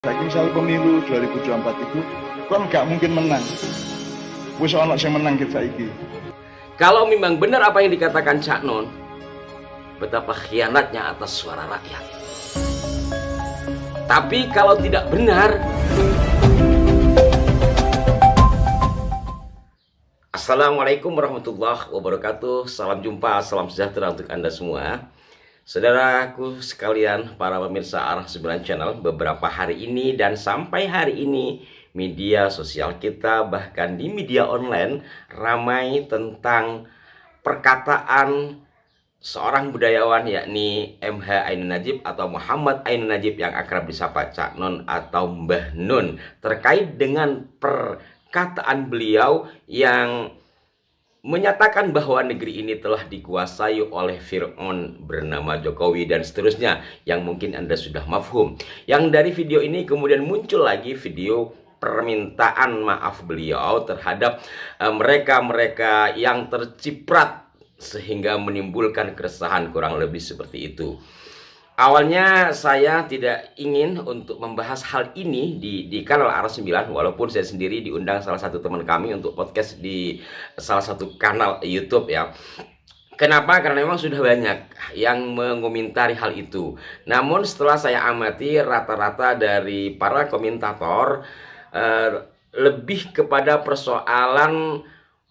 Saiki misal pemilu 2024 itu kan gak mungkin menang. Wis ana sing menang kita saiki. Kalau memang benar apa yang dikatakan Cak Non, betapa khianatnya atas suara rakyat. Tapi kalau tidak benar, Assalamualaikum warahmatullahi wabarakatuh. Salam jumpa, salam sejahtera untuk Anda semua. Saudaraku sekalian, para pemirsa Arah 9 Channel, beberapa hari ini dan sampai hari ini media sosial kita, bahkan di media online, ramai tentang perkataan seorang budayawan yakni MH Ainun Najib atau Muhammad Ainun Najib yang akrab disapa Cak Non atau Mbah Nun, terkait dengan perkataan beliau yang menyatakan bahwa negeri ini telah dikuasai oleh Fir'aun bernama Jokowi dan seterusnya, yang mungkin Anda sudah mafhum. Yang dari video ini kemudian muncul lagi video permintaan maaf beliau terhadap mereka-mereka yang terciprat sehingga menimbulkan keresahan, kurang lebih seperti itu. Awalnya saya tidak ingin untuk membahas hal ini di kanal Arah 9, walaupun saya sendiri diundang salah satu teman kami untuk podcast di salah satu kanal YouTube ya. Kenapa? Karena memang sudah banyak yang mengomentari hal itu. Namun setelah saya amati, rata-rata dari para komentator lebih kepada persoalan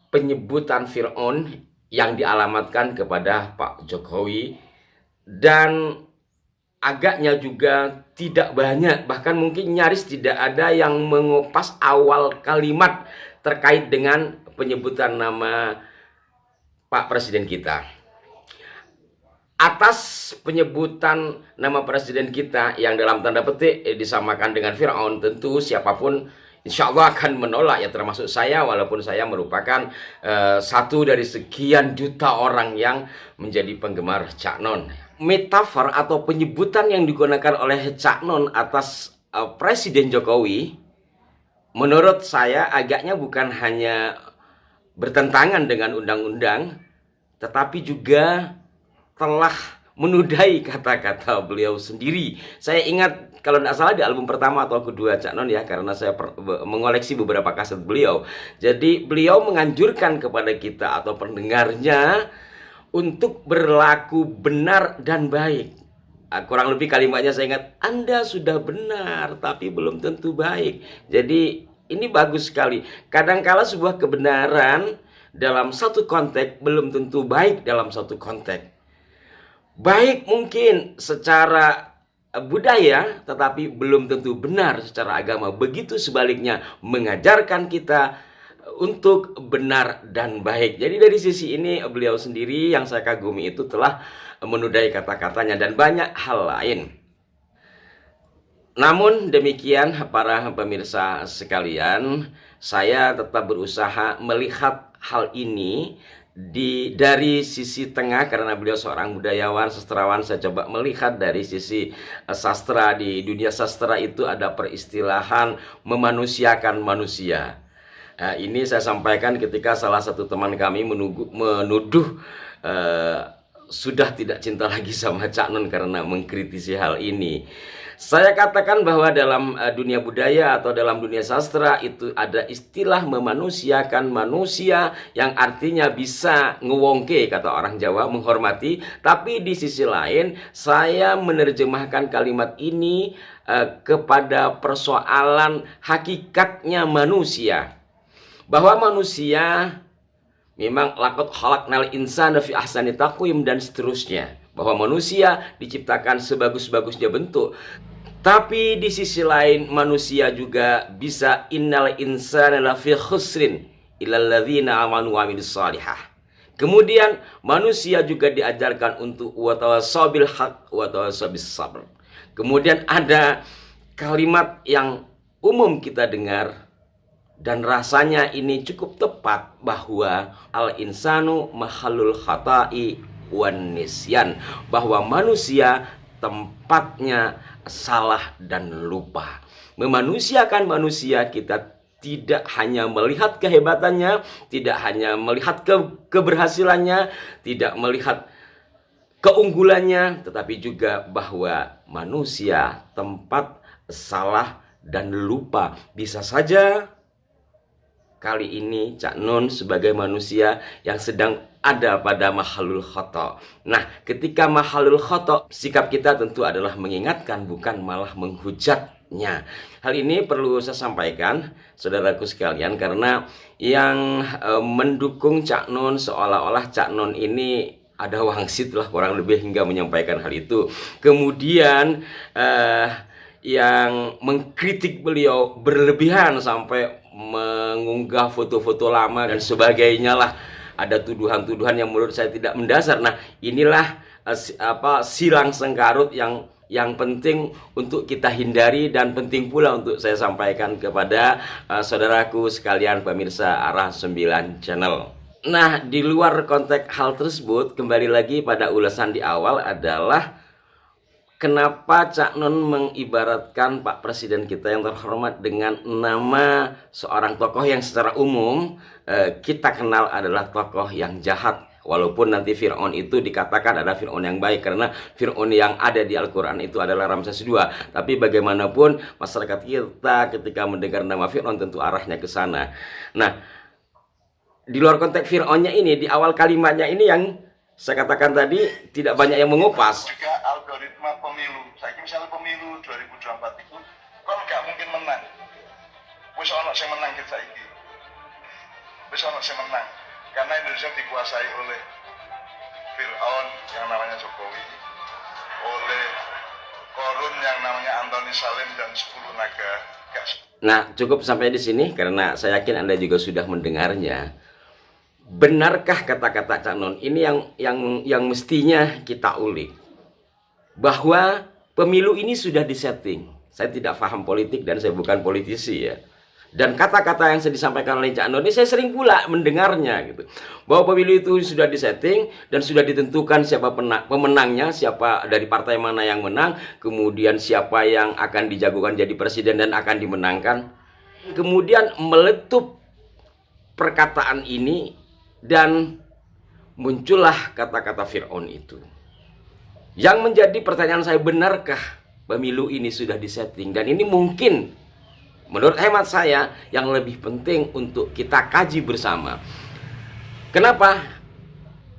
penyebutan Fir'aun yang dialamatkan kepada Pak Jokowi, dan agaknya juga tidak banyak, bahkan mungkin nyaris tidak ada yang mengupas awal kalimat terkait dengan penyebutan nama Pak Presiden kita. Atas penyebutan nama Presiden kita yang dalam tanda petik disamakan dengan Fir'aun, tentu siapapun insya Allah akan menolak ya, termasuk saya, walaupun saya merupakan satu dari sekian juta orang yang menjadi penggemar Cak Non. Metafor atau penyebutan yang digunakan oleh Cak Non atas Presiden Jokowi, menurut saya agaknya bukan hanya bertentangan dengan undang-undang, tetapi juga telah menudai kata-kata beliau sendiri. Saya ingat kalau tidak salah di album pertama atau kedua Cak Non ya, karena saya mengoleksi beberapa kaset beliau. Jadi beliau menganjurkan kepada kita atau pendengarnya untuk berlaku benar dan baik. Kurang lebih kalimatnya saya ingat, Anda sudah benar tapi belum tentu baik. Jadi ini bagus sekali. Kadangkala sebuah kebenaran dalam satu konteks belum tentu baik dalam satu konteks. Baik mungkin secara budaya, tetapi belum tentu benar secara agama. Begitu sebaliknya, mengajarkan kita untuk benar dan baik. Jadi dari sisi ini beliau sendiri yang saya kagumi itu telah menudai kata-katanya dan banyak hal lain. Namun demikian para pemirsa sekalian, saya tetap berusaha melihat hal ini dari sisi tengah, karena beliau seorang budayawan, sastrawan. Saya coba melihat dari sisi sastra. Di dunia sastra itu ada peristilahan memanusiakan manusia. Ini saya sampaikan ketika salah satu teman kami menuduh sudah tidak cinta lagi sama Cak Non karena mengkritisi hal ini. Saya katakan bahwa dalam dunia budaya atau dalam dunia sastra itu ada istilah memanusiakan manusia, yang artinya bisa ngewongke, kata orang Jawa, menghormati. Tapi di sisi lain saya menerjemahkan kalimat ini kepada persoalan hakikatnya manusia, bahwa manusia memang laqad khalaqnal insana fi ahsani taqwim dan seterusnya, bahwa manusia diciptakan sebagus-bagusnya bentuk. Tapi di sisi lain manusia juga bisa innal insana lafi khusrin illal ladzina amanu wa amilus salihah. Kemudian manusia juga diajarkan untuk wa tawassaw bil haqq wa tawassaw bis sabr. Kemudian ada kalimat yang umum kita dengar dan rasanya ini cukup tepat, bahwa al-insanu mahallul khata'i wan nisyan, bahwa manusia tempatnya salah dan lupa. Memanusiakan manusia, kita tidak hanya melihat kehebatannya, tidak hanya melihat keberhasilannya, tidak melihat keunggulannya, tetapi juga bahwa manusia tempat salah dan lupa. Bisa saja kali ini Cak Nun sebagai manusia yang sedang ada pada mahalul khoto. Nah, ketika mahalul khoto, sikap kita tentu adalah mengingatkan, bukan malah menghujatnya. Hal ini perlu saya sampaikan, saudaraku sekalian, karena yang mendukung Cak Nun seolah-olah Cak Nun ini ada wangsit lah kurang lebih hingga menyampaikan hal itu. Kemudian yang mengkritik beliau berlebihan sampai mengunggah foto-foto lama dan sebagainya lah, ada tuduhan-tuduhan yang menurut saya tidak mendasar. Nah, inilah silang sengkarut yang penting untuk kita hindari dan penting pula untuk saya sampaikan kepada saudaraku sekalian pemirsa Arah 9 Channel. Nah, di luar konteks hal tersebut, kembali lagi pada ulasan di awal adalah kenapa Cak Nun mengibaratkan Pak Presiden kita yang terhormat dengan nama seorang tokoh yang secara umum kita kenal adalah tokoh yang jahat. Walaupun nanti Fir'aun itu dikatakan adalah Fir'aun yang baik, karena Fir'aun yang ada di Al-Quran itu adalah Ramses II. Tapi bagaimanapun masyarakat kita ketika mendengar nama Fir'aun tentu arahnya ke sana. Nah, di luar konteks Fir'aunnya ini, di awal kalimatnya ini yang saya katakan tadi tidak banyak yang mengupas. Juga algoritma pemilu. Saya kira misalnya pemilu 2024 itu kan nggak mungkin menang. Wis ono sing menang kita iki. Wis ono sing menang. Karena Indonesia dikuasai oleh Fir'aun yang namanya Jokowi, oleh Korun yang namanya Antoni Salim dan 10 naga. Nah, cukup sampai di sini karena saya yakin Anda juga sudah mendengarnya. Benarkah kata-kata Cak Nun ini yang mestinya kita ulik? Bahwa pemilu ini sudah disetting. Saya tidak paham politik dan saya bukan politisi ya. Dan kata-kata yang disampaikan oleh Cak Nun ini saya sering pula mendengarnya gitu. Bahwa pemilu itu sudah disetting dan sudah ditentukan siapa pemenangnya, siapa dari partai mana yang menang, kemudian siapa yang akan dijagokan jadi presiden dan akan dimenangkan. Kemudian meletup perkataan ini dan muncullah kata-kata Fir'aun itu. Yang menjadi pertanyaan saya, benarkah pemilu ini sudah disetting? Dan ini mungkin menurut hemat saya yang lebih penting untuk kita kaji bersama. Kenapa?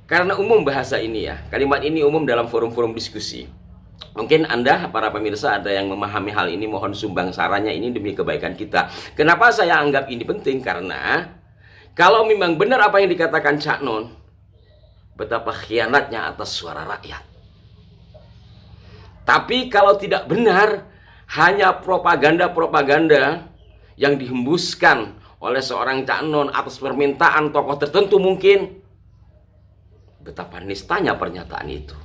Karena umum bahasa ini ya, kalimat ini umum dalam forum-forum diskusi. Mungkin Anda, para pemirsa, ada yang memahami hal ini, mohon sumbang sarannya, ini demi kebaikan kita. Kenapa saya anggap ini penting? Karena kalau memang benar apa yang dikatakan Cak Nun, betapa khianatnya atas suara rakyat. Tapi kalau tidak benar, hanya propaganda-propaganda yang dihembuskan oleh seorang Cak Nun atas permintaan tokoh tertentu mungkin, betapa nistanya pernyataan itu.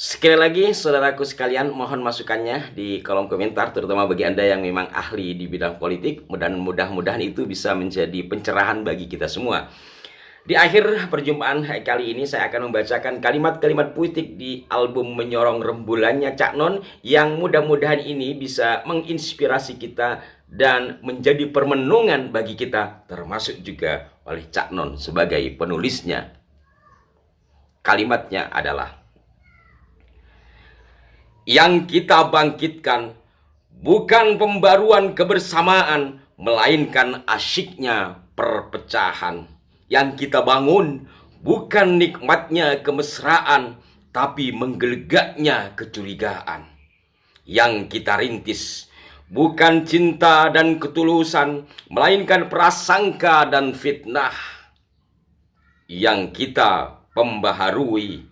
Sekali lagi, saudaraku sekalian, mohon masukannya di kolom komentar, terutama bagi Anda yang memang ahli di bidang politik, dan mudah-mudahan itu bisa menjadi pencerahan bagi kita semua. Di akhir perjumpaan kali ini, saya akan membacakan kalimat-kalimat puitik di album Menyorong Rembulannya Cak Nun, yang mudah-mudahan ini bisa menginspirasi kita dan menjadi permenungan bagi kita, termasuk juga oleh Cak Nun sebagai penulisnya. Kalimatnya adalah: yang kita bangkitkan bukan pembaruan kebersamaan, melainkan asyiknya perpecahan. Yang kita bangun bukan nikmatnya kemesraan, tapi menggelegaknya kecurigaan. Yang kita rintis bukan cinta dan ketulusan, melainkan prasangka dan fitnah. Yang kita pembaharui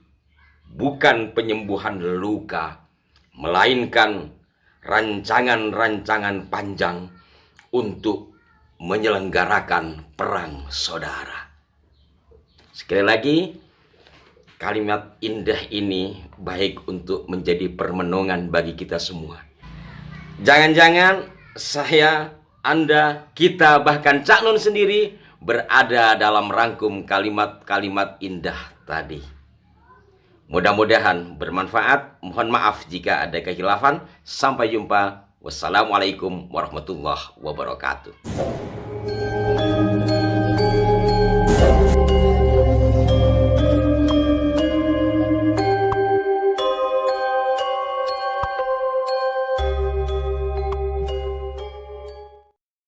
bukan penyembuhan luka, melainkan rancangan-rancangan panjang untuk menyelenggarakan perang saudara. Sekali lagi, kalimat indah ini baik untuk menjadi permenungan bagi kita semua. Jangan-jangan saya, Anda, kita, bahkan Cak Nun sendiri berada dalam rangkum kalimat-kalimat indah tadi. Mudah-mudahan bermanfaat. Mohon maaf jika ada kekhilafan. Sampai jumpa. Wassalamualaikum warahmatullahi wabarakatuh.